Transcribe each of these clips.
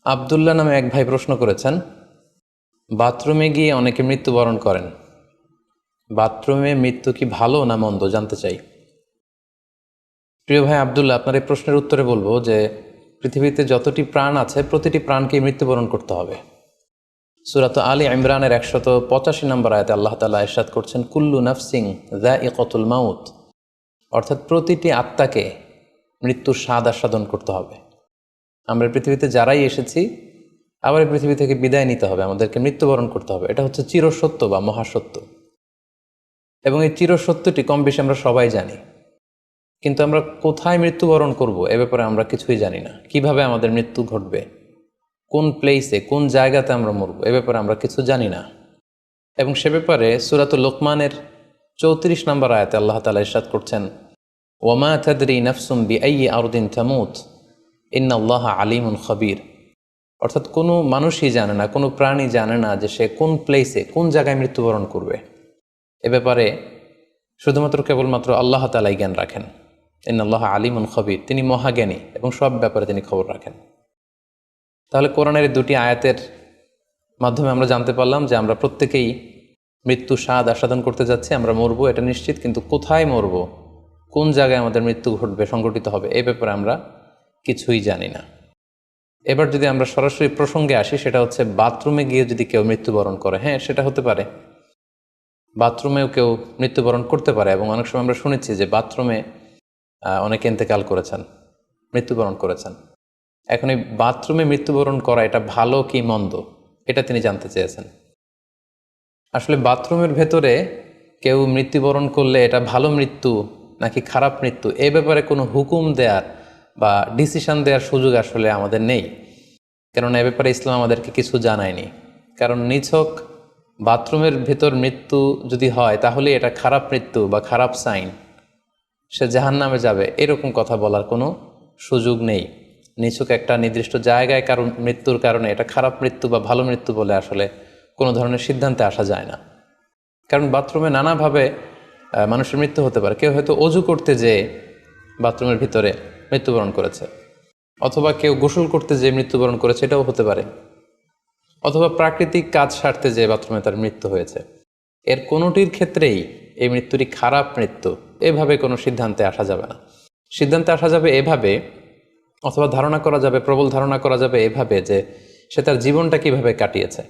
আবদুল্লাহ নামে এক ভাই প্রশ্ন করেছেন, বাথরুমে গিয়ে অনেকে মৃত্যুবরণ করেন। বাথরুমে মৃত্যু কি ভালো না মন্দ জানতে চাই। প্রিয় ভাই আবদুল্লাহ, আপনার এই প্রশ্নের উত্তরে বলবো যে পৃথিবীতে যতটি প্রাণ আছে প্রতিটি প্রাণকেই মৃত্যুবরণ করতে হবে। সূরাত আলী ইমরানের 185 নম্বর আয়াতে আল্লাহ তাআলা ইরশাদ করছেন, কুল্লু নাফসিং যায়িকাতুল মাউত, অর্থাৎ প্রতিটি আত্মাকে মৃত্যুর স্বাদ আস্বাদন করতে হবে। আমরা পৃথিবীতে যারাই এসেছি আবার এই পৃথিবী থেকে বিদায় নিতে হবে, আমাদেরকে মৃত্যুবরণ করতে হবে। এটা হচ্ছে চিরসত্য বা মহাসত্য, এবং এই চিরসত্যটি কম বেশি আমরা সবাই জানি। কিন্তু আমরা কোথায় মৃত্যুবরণ করব এ ব্যাপারে আমরা কিছুই জানি না। কিভাবে আমাদের মৃত্যু ঘটবে, কোন প্লেসে, কোন জায়গাতে আমরা মরব এ ব্যাপারে আমরা কিছু জানি না। এবং সে ব্যাপারে সূরাতুল লোকমানের 34 নম্বর আয়াতে আল্লাহ তাআলা ইরশাদ করছেন, ওয়ামা তাদরি নাফসুম বিআইয়ি আরদিন তামুত ইন্নাল্লাহা আলিমুন খবীর। অর্থাৎ কোনো মানুষই জানে না, কোনো প্রাণী জানে না যে সে কোন প্লেসে, কোন জায়গায় মৃত্যুবরণ করবে। এ ব্যাপারে শুধুমাত্র কেবলমাত্র আল্লাহ তাআলাই জ্ঞান রাখেন। ইন্নাল্লাহা আলিমুন খবীর, তিনি মহাজ্ঞানী এবং সব ব্যাপারে তিনি খবর রাখেন। তাহলে কোরআনের এই দুটি আয়াতের মাধ্যমে আমরা জানতে পারলাম যে আমরা প্রত্যেকেই মৃত্যু স্বাদ আস্বাদন করতে যাচ্ছি, আমরা মরবো এটা নিশ্চিত, কিন্তু কোথায় মরব, কোন জায়গায় আমাদের মৃত্যু ঘটবে, সংঘটিত হবে, এই ব্যাপারে আমরা কিছুই জানি না। এবার যদি আমরা সরাসরি প্রসঙ্গে আসি, সেটা হচ্ছে বাথরুমে গিয়ে যদি কেউ মৃত্যুবরণ করে, হ্যাঁ সেটা হতে পারে। বাথরুমেও কেউ মৃত্যুবরণ করতে পারে, এবং অনেক সময় আমরা শুনেছি যে বাথরুমে অনেকে ইন্তেকাল করেছেন, মৃত্যুবরণ করেছেন। এখন এই বাথরুমে মৃত্যুবরণ করা এটা ভালো কি মন্দ, এটা তিনি জানতে চেয়েছেন। আসলে বাথরুমের ভেতরে কেউ মৃত্যুবরণ করলে এটা ভালো মৃত্যু নাকি খারাপ মৃত্যু, এ ব্যাপারে কোনো হুকুম দেওয়ার বা ডিসিশন দেওয়ার সুযোগ আসলে আমাদের নেই, কারণ এ ব্যাপারে ইসলাম আমাদেরকে কিছু জানায়নি। কারণ নিছক বাথরুমের ভেতর মৃত্যু যদি হয় তাহলে এটা খারাপ মৃত্যু বা খারাপ সাইন, সে জাহান্নামে যাবে, এরকম কথা বলার কোনো সুযোগ নেই। নিছক একটা নির্দিষ্ট জায়গায় কারণ মৃত্যুর কারণে এটা খারাপ মৃত্যু বা ভালো মৃত্যু বলে আসলে কোনো ধরনের সিদ্ধান্তে আসা যায় না। কারণ বাথরুমে নানাভাবে মানুষের মৃত্যু হতে পারে। কেউ হয়তো অজু করতে যেয়ে বাথরুমের ভিতরে মৃত্যুবরণ করেছে, অথবা কেউ গোসল করতে যেয়ে মৃত্যুবরণ করেছে, এটাও হতে পারে, অথবা প্রাকৃতিক কাজ সারতে যেয়ে বাথরুমে তার মৃত্যু হয়েছে। এর কোনোটির ক্ষেত্রেই এই মৃত্যুটি খারাপ মৃত্যু এভাবে কোনো সিদ্ধান্তে আসা যাবে না। সিদ্ধান্তে আসা যাবে এভাবে, অথবা ধারণা করা যাবে, প্রবল ধারণা করা যাবে এভাবে যে সে তার জীবনটা কিভাবে কাটিয়েছে।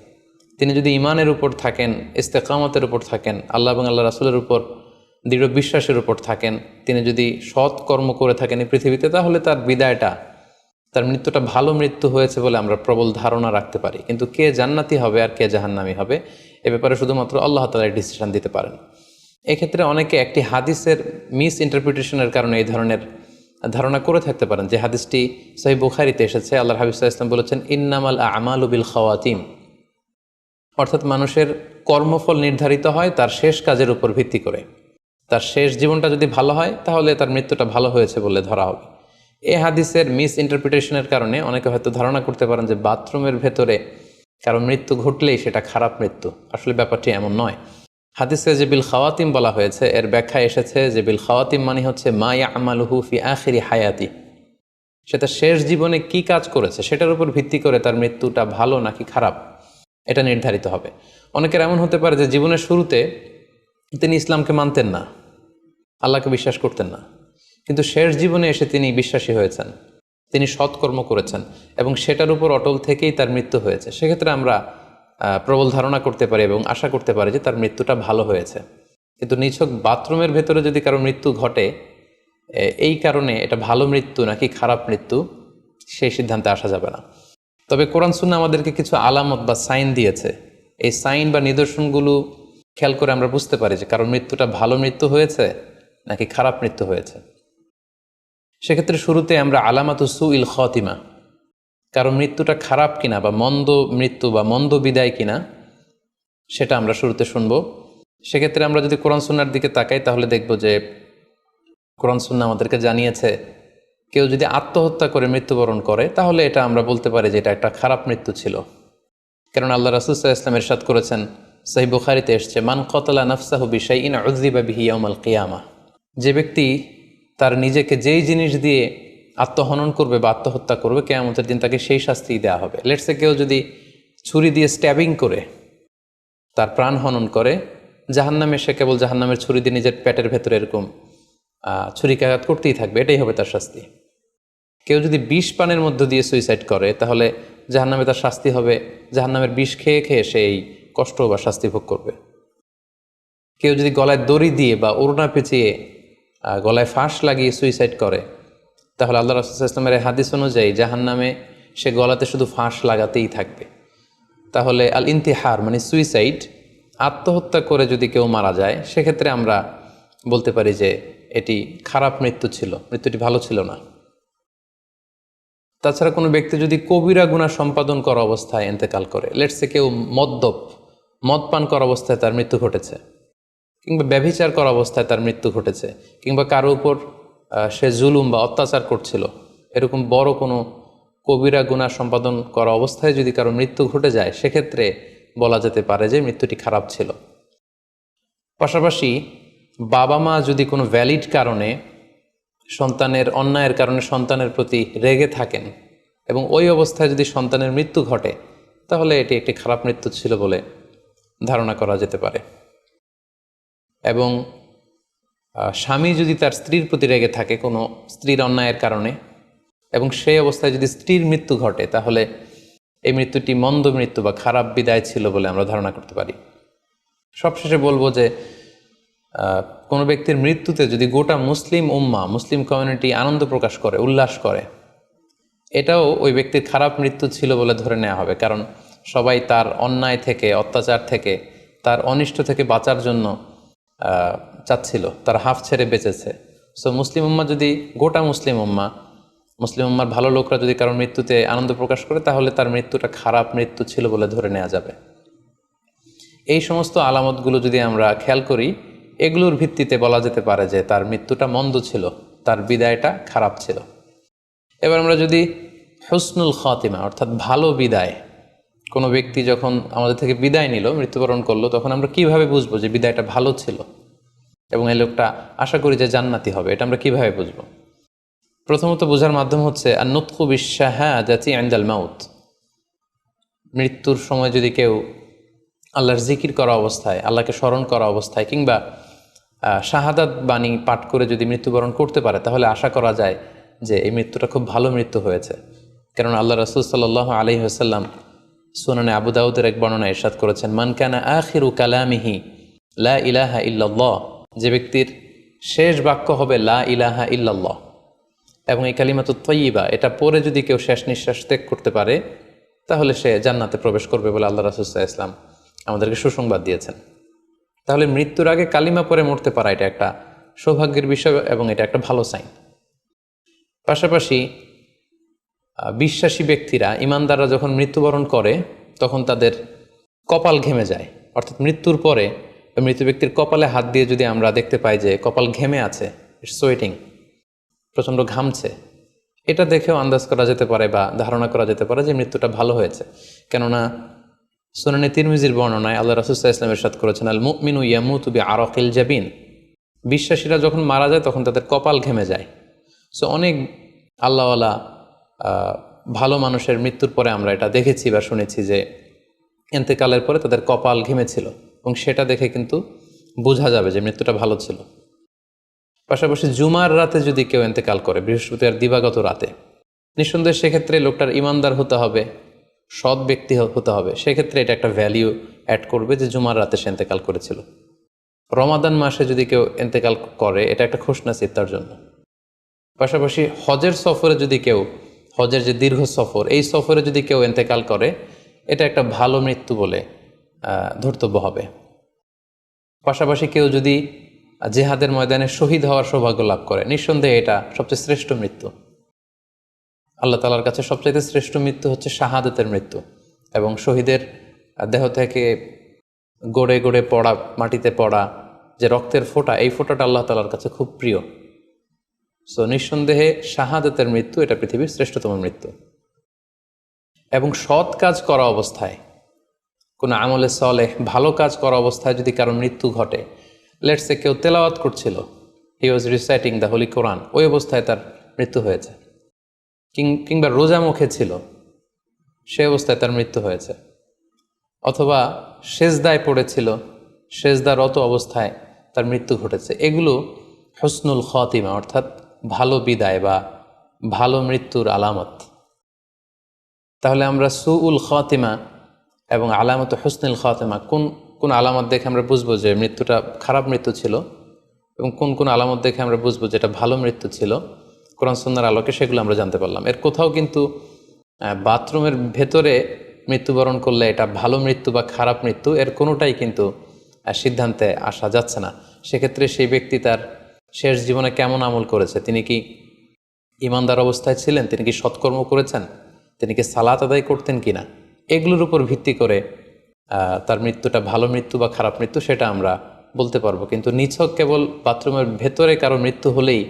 তিনি যদি ইমানের উপর থাকেন, ইস্তেকামতের উপর থাকেন, আল্লাহ এবং আল্লাহ রাসূলের উপর দৃঢ় বিশ্বাসের উপর থাকেন, তিনি যদি সৎ কর্ম করে থাকেন এই পৃথিবীতে, তাহলে তার বিদায়টা, তার মৃত্যুটা ভালো মৃত্যু হয়েছে বলে আমরা প্রবল ধারণা রাখতে পারি। কিন্তু কে জান্নাতি হবে আর কে জাহান্নামী হবে এ ব্যাপারে শুধুমাত্র আল্লাহ তাআলা ডিসিশন দিতে পারেন। এক্ষেত্রে অনেকে একটি হাদিসের মিস ইন্টারপ্রিটেশনের কারণে এই ধরনের ধারণা করে থাকতে পারেন, যে হাদিসটি সহিহ বুখারীতে এসেছে। আল্লাহর হাবিব সাল্লাল্লাহু আলাইহি ওয়াসাল্লাম বলেছেন, ইন্নামাল আমালু বিল খাওয়াতিম, অর্থাৎ মানুষের কর্মফল নির্ধারিত হয় তার শেষ কাজের উপর ভিত্তি করে। তার শেষ জীবনটা যদি ভালো হয় তাহলে তার মৃত্যুটা ভালো হয়েছে বলে ধরা হবে। এই হাদিসের মিস ইন্টারপ্রিটেশনের কারণে অনেকে হয়তো ধারণা করতে পারেন যে বাথরুমের ভেতরে কারো মৃত্যু ঘটলেই সেটা খারাপ মৃত্যু। আসলে ব্যাপারটি এমন নয়। হাদিসে যে বিল খাওয়াতিম বলা হয়েছে, এর ব্যাখ্যা এসেছে যে বিল খাওয়াতিম মানে হচ্ছে মা ইয়ামালুহু ফি আখিরি হায়াতি, সেটা শেষ জীবনে কি কাজ করেছে সেটার উপর ভিত্তি করে তার মৃত্যুটা ভালো নাকি খারাপ এটা নির্ধারিত হবে। অনেকের এমন হতে পারে যে জীবনের শুরুতে তিনি ইসলামকে মানতেন না, আল্লাহকে বিশ্বাস করতেন না, কিন্তু শেষ জীবনে এসে তিনি বিশ্বাসী হয়েছেন, তিনি সৎকর্ম করেছেন এবং সেটার উপর অটল থেকেই তার মৃত্যু হয়েছে। সেক্ষেত্রে আমরা প্রবল ধারণা করতে পারি এবং আশা করতে পারি যে তার মৃত্যুটা ভালো হয়েছে। কিন্তু নিছক বাথরুমের ভেতরে যদি কারো মৃত্যু ঘটে, এই কারণে এটা ভালো মৃত্যু নাকি খারাপ মৃত্যু সেই সিদ্ধান্তে আসা যাবে না। তবে কোরআন সুন্নাহ আমাদেরকে কিছু আলামত বা সাইন দিয়েছে। এই সাইন বা নিদর্শনগুলো খেয়াল করে আমরা বুঝতে পারি যে কারণ মৃত্যুটা ভালো মৃত্যু হয়েছে নাকি খারাপ মৃত্যু হয়েছে। সেক্ষেত্রে শুরুতে আমরা আলামাতু সুইল খাতিমা, কারণ মৃত্যুটা খারাপ কিনা বা মন্দ মৃত্যু বা মন্দ বিদায় কিনা সেটা আমরা শুরুতে শুনবো। সেক্ষেত্রে আমরা যদি কোরআন সুন্নাহর দিকে তাকাই তাহলে দেখব যে কোরআন সুন্নাহ আমাদেরকে জানিয়েছে কেউ যদি আত্মহত্যা করে মৃত্যুবরণ করে তাহলে এটা আমরা বলতে পারি যে এটা একটা খারাপ মৃত্যু ছিল। কারণ আল্লাহ রাসূল সাল্লাল্লাহু আলাইহি ওয়াসাল্লাম ইরশাদ করেছেন, সহিহ বুখারীতে এসেছে, মান কাতালা নাফসাহু বিশাইইন উযযিবা বিহি ইয়াউমাল কিয়ামাহ, যে ব্যক্তি তার নিজেকে যেই জিনিস দিয়ে আত্মহনন করবে বা আত্মহত্যা করবে, কিয়ামতের দিন তাকে সেই শাস্তি দেওয়া হবে। লেটসে কেউ যদি ছুরি দিয়ে স্ট্যাবিং করে তার প্রাণ হনন করে, জাহান্নামে সে কেবল জাহান্নামের ছুরি দিয়ে নিজের পেটের ভেতরে এরকম ছুরিকাঘাত করতেই থাকবে, এটাই হবে তার শাস্তি। কেউ যদি বিষ পানের মধ্য দিয়ে সুইসাইড করে, তাহলে জাহান্নামে তার শাস্তি হবে জাহান্নামের বিষ খেয়ে খেয়ে সে এই কষ্ট বা শাস্তি ভোগ করবে। কেউ যদি গলায় দড়ি দিয়ে বা ওড়না পেঁচিয়ে গলায় ফাঁস লাগিয়ে সুইসাইড করে, তাহলে আল্লাহ রাসূল সাল্লাল্লাহু আলাইহি ওয়াসাল্লামের হাদিস অনুযায়ী জাহান্নামে সে গলাতে শুধু ফাঁস লাগাতেই থাকবে। তাহলে আল ইন্তিহার মানে সুইসাইড, আত্মহত্যা করে যদি কেউ মারা যায়, সেক্ষেত্রে আমরা বলতে পারি যে এটি খারাপ মৃত্যু ছিল, মৃত্যুটি ভালো ছিল না। তাছাড়া কোনো ব্যক্তি যদি কবিরা গুনাহ সম্পাদন করা অবস্থায় ইন্তেকাল করে, লেটসে কেউ মদ পান করা অবস্থায় তার মৃত্যু ঘটেছে, কিংবা ব্যভিচার করা অবস্থায় তার মৃত্যু ঘটেছে, কিংবা কারো উপর সে জুলুম বা অত্যাচার করছিল, এরকম বড় কোনো কবিরা গুনাহ সম্পাদন করা অবস্থায় যদি কারো মৃত্যু ঘটে যায়, সেক্ষেত্রে বলা যেতে পারে যে মৃত্যুটি খারাপ ছিল। পাশাপাশি বাবা মা যদি কোনো ভ্যালিড কারণে সন্তানের অন্যায়ের কারণে সন্তানের প্রতি রেগে থাকেন এবং ওই অবস্থায় যদি সন্তানের মৃত্যু ঘটে, তাহলে এটি একটি খারাপ মৃত্যু ছিল বলে ধারণা করা যেতে পারে। এবং স্বামী যদি তার স্ত্রীর প্রতি রেগে থাকে কোনো স্ত্রীর অন্যায়ের কারণে, এবং সেই অবস্থায় যদি স্ত্রীর মৃত্যু ঘটে, তাহলে এই মৃত্যুটি মন্দ মৃত্যু বা খারাপ বিদায় ছিল বলে আমরা ধারণা করতে পারি। সবশেষে বলবো যে কোনো ব্যক্তির মৃত্যুতে যদি গোটা মুসলিম উম্মাহ, মুসলিম কমিউনিটি আনন্দ প্রকাশ করে, উল্লাস করে, এটাও ওই ব্যক্তির খারাপ মৃত্যু ছিল বলে ধরে নেওয়া হবে। কারণ সবাই তার অন্যায় থেকে, অত্যাচার থেকে, তার অনিষ্ট থেকে বাঁচার জন্য চাচ্ছিল, তার হাফ ছেড়ে বেঁচেছে। সো মুসলিম উম্মাহ যদি, গোটা মুসলিম উম্মার ভালো লোকরা যদি কারোর মৃত্যুতে আনন্দ প্রকাশ করে, তাহলে তার মৃত্যুটা খারাপ মৃত্যু ছিল বলে ধরে নেওয়া যাবে। এই সমস্ত আলামতগুলো যদি আমরা খেয়াল করি, এগুলোর ভিত্তিতে বলা যেতে পারে যে তার মৃত্যুটা মন্দ ছিল, তার বিদায়টা খারাপ ছিল। এবার আমরা যদি হুসনুল খাতিমা অর্থাৎ ভালো বিদায়, কোনো ব্যক্তি যখন আমাদের থেকে বিদায় নিল, মৃত্যুবরণ করলো, তখন আমরা কিভাবে বুঝবো যে বিদায়টা ভালো ছিল এবং এই লোকটা আশা করি যে জান্নাতি হবে, এটা আমরা কিভাবে বুঝবো? প্রথমত বোঝার মাধ্যম হচ্ছে আন-নুতকু বিশ-শাহাদাতি ইনদাল মাউত। মৃত্যুর সময় যদি কেউ আল্লাহর জিকির করা অবস্থায়, আল্লাহকে স্মরণ করা অবস্থায়, কিংবা শাহাদাত বাণী পাঠ করে যদি মৃত্যুবরণ করতে পারে, তাহলে আশা করা যায় যে এই মৃত্যুটা খুব ভালো মৃত্যু হয়েছে। কারণ আল্লাহ রাসূল সাল্লাল্লাহু আলাইহি ওয়াসাল্লাম সুনানে আবু দাউদের এক বর্ণনায় ইরশাদ করেছেন, মান কানা আখিরু কালামিহি লা ইলাহা ইল্লাল্লাহ, যে ব্যক্তির শেষ বাক্য হবে লা ইলাহা ইল্লাল্লাহ এবং এই কালিমাতুত তাইয়্যিবা, এটা পরে যদি কেউ শেষ নিঃশ্বাস ত্যাগ করতে পারে, তাহলে সে জান্নাতে প্রবেশ করবে বলে আল্লাহ রাসূল সাল্লাল্লাহু আলাইহি ওয়াসাল্লাম আমাদেরকে সুসংবাদ দিয়েছেন। তাহলে মৃত্যুর আগে কালিমা পরে মরতে পারা, এটা একটা সৌভাগ্যের বিষয় এবং এটা একটা ভালো সাইন। পাশাপাশি বিশ্বাসী ব্যক্তিরা, ইমানদাররা যখন মৃত্যুবরণ করে, তখন তাদের কপাল ঘেমে যায়। অর্থাৎ মৃত্যুর পরে মৃত ব্যক্তির কপালে হাত দিয়ে যদি আমরা দেখতে পাই যে কপাল ঘেমে আছে, ইটস সোয়েটিং, প্রচণ্ড ঘামছে, এটা দেখেও আন্দাজ করা যেতে পারে বা ধারণা করা যেতে পারে যে মৃত্যুটা ভালো হয়েছে। কেননা সুনানে তিরমিজির বর্ণনায় আল্লাহ রাসূল সাল্লাল্লাহু আলাইহি ওয়াসাল্লাম ইরশাদ করেছেন, আল মুমিনু ইয়ামুতু বিআরাকিল জাবিন, বিশ্বাসীরা যখন মারা যায় তখন তাদের কপাল ঘেমে যায়। সো অনেক আল্লাহওয়ালা ভালো মানুষের মৃত্যুর পরে আমরা এটা দেখেছি বা শুনেছি যে ইন্তেকালের পরে তাদের কপাল ঘেমেছিল, এবং সেটা দেখে কিন্তু বোঝা যাবে যে মৃত্যুটা ভালো ছিল। পাশাপাশি জুমার রাতে যদি কেউ ইন্তেকাল করে, বৃহস্পতিবার দিবাগত রাতে, নিঃসন্দেহে সেক্ষেত্রে লোকটার ইমানদার হতে হবে, সৎ ব্যক্তি হতে হবে। সেক্ষেত্রে এটা একটা ভ্যালিউ অ্যাড করবে যে জুমার রাতে সে ইন্তেকাল করেছিল। রমাদান মাসে যদি কেউ ইন্তেকাল করে, এটা একটা খুশনসিব তার জন্য। পাশাপাশি হজের সফরে যদি কেউ, হজের যে দীর্ঘ সফর, এই সফরে যদি কেউ ইন্তেকাল করে, এটা একটা ভালো মৃত্যু বলে ধর্তব্য হবে। পাশাপাশি কেউ যদি জেহাদের ময়দানে শহীদ হওয়ার সৌভাগ্য লাভ করে, নিঃসন্দেহে এটা সবচেয়ে শ্রেষ্ঠ মৃত্যু। আল্লাহ তাআলার কাছে সবচাইতে শ্রেষ্ঠ মৃত্যু হচ্ছে শাহাদাতের মৃত্যু, এবং শহীদের দেহ থেকে গড়ে গড়ে পড়া, মাটিতে পড়া যে রক্তের ফোঁটা, এই ফোঁটাটা আল্লাহ তাআলার কাছে খুব প্রিয়। সো নিঃসন্দেহে শাহাদাতের মৃত্যু এটা পৃথিবীর শ্রেষ্ঠতম মৃত্যু। এবং সৎ কাজ করা অবস্থায়, কোনো আমলে সলেহ ভালো কাজ করা অবস্থায় যদি কারো মৃত্যু ঘটে, লেটস সে কেউ তেলাওয়াত করছিল, হি ওয়াজ রিসাইটিং দ্য হোলি কোরআন, ওই অবস্থায় তার মৃত্যু হয়েছে, কিংবা রোজা মুখে ছিল, সে অবস্থায় তার মৃত্যু হয়েছে, অথবা সেজদায় পড়েছিল, সেজদারত অবস্থায় তার মৃত্যু ঘটেছে, এগুলো হুসনুল খাতিমা অর্থাৎ ভালো বিদায় বা ভালো মৃত্যুর আলামত। তাহলে আমরা সুউল খাতিমা এবং আলামত হুসনুল খাতিমা কোন কোন আলামত দেখে আমরা বুঝবো যে মৃত্যুটা খারাপ মৃত্যু ছিল, এবং কোন কোন আলামত দেখে আমরা বুঝবো যে এটা ভালো মৃত্যু ছিল, কোরআন সুন্নাহর আলোকে সেগুলো আমরা জানতে পারলাম। এর কোথাও কিন্তু বাথরুমের ভেতরে মৃত্যুবরণ করলে এটা ভালো মৃত্যু বা খারাপ মৃত্যু, এর কোনোটাই কিন্তু সিদ্ধান্তে আসা যাচ্ছে না। সেক্ষেত্রে সেই ব্যক্তি তার শেষ জীবনে কেমন আমল করেছে, তিনি কি ইমানদার অবস্থায় ছিলেন, তিনি কি সৎকর্ম করেছেন, তিনি কি সালাত আদায় করতেন কিনা, এগুলোর উপর ভিত্তি করে তার মৃত্যুটা ভালো মৃত্যু বা খারাপ মৃত্যু সেটা আমরা বলতে পারবো। কিন্তু নিছক কেবল বাথরুমের ভেতরে কারো মৃত্যু হলেই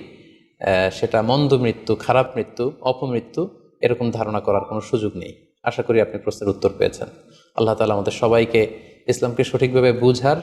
সেটা মন্দ মৃত্যু, খারাপ মৃত্যু, অপমৃত্যু, এরকম ধারণা করার কোনো সুযোগ নেই। আশা করি আপনি প্রশ্নের উত্তর পেয়েছেন। আল্লাহ তাআলা আমাদের সবাইকে ইসলামকে সঠিকভাবে বুঝার